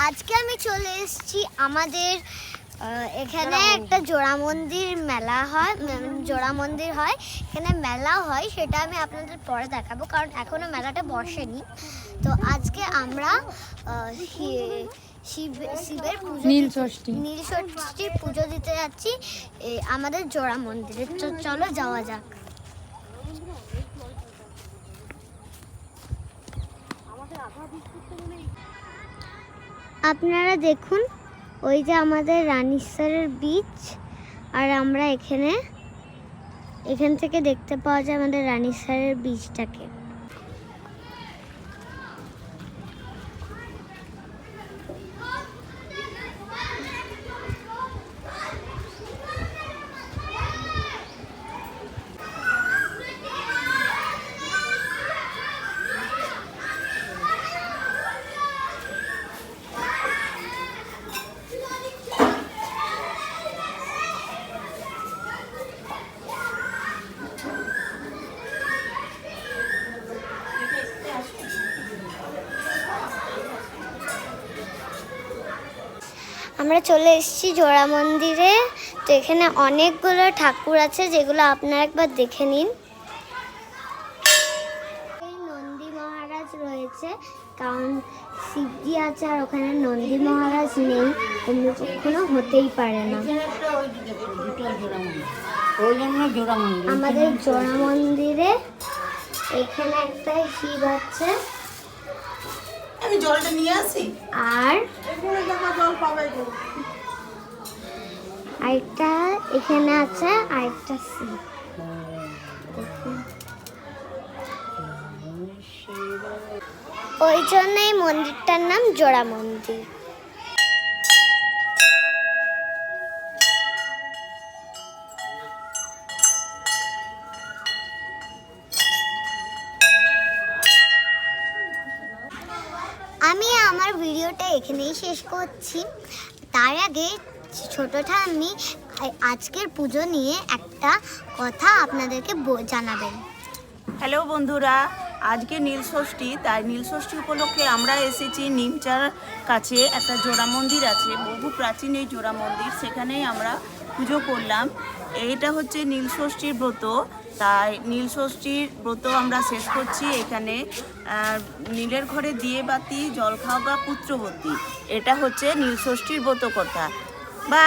আজকে আমি চলে এসেছি আমাদের এখানে একটা জোড়া মন্দির মেলা হয়, জোড়া মন্দির হয়, এখানে মেলা হয়, সেটা আমি আপনাদের পরে দেখাবো কারণ এখনো মেলাটা বসেনি। তো আজকে আমরা শিবের পুজো, নীলষষ্ঠীর পুজো দিতে যাচ্ছি আমাদের জোড়া মন্দিরে। চলো যাওয়া যাক। আপনারা দেখুন, ওই যে আমাদের রানীশ্বরের বীচ, আর আমরা এখান থেকে দেখতে পাওয়া যায় আমাদের রানীশ্বরের বীচটাকে। আমরা চলে এসেছি জোড়া মন্দিরে। তো এখানে অনেকগুলো ঠাকুর আছে, যেগুলো আপনারা একবার দেখে নিন। এই নন্দী মহারাজ রয়েছে, কারণ শিবজি আছে আর ওখানে নন্দী মহারাজ নেই, অন্য কখনো হতেই পারে না। আমাদের জোড়া মন্দিরে এখানে একটা শিব আছে, আমি জলটা নিয়ে আসি। আর আরেকটা এখানে আছে, আরেকটা শিব। ওই জন্য এই মন্দিরটার নাম জোড়া মন্দির। আমি আমার ভিডিওটা এখানেই শেষ করছি। তার আগে ছোট ঠাম্মি আজকের পুজো নিয়ে একটা কথা আপনাদেরকে জানাবেন। হ্যালো বন্ধুরা, আজকে নীলষষ্ঠী, তাই নীলষষ্ঠী উপলক্ষে আমরা এসেছি নিমচার কাছে একটা জোড়া মন্দির আছে, বহু প্রাচীন এই জোড়া মন্দির, সেখানেই আমরা পুজো করলাম। এইটা হচ্ছে নীলষষ্ঠীর ব্রত, তাই নীলষষ্ঠীর ব্রত আমরা শেষ করছি এখানে। নীলের ঘরে দিয়ে বাতি, জল খাওয়া, পুত্রবতী, এটা হচ্ছে নীলষষ্ঠীর ব্রত কথা। বা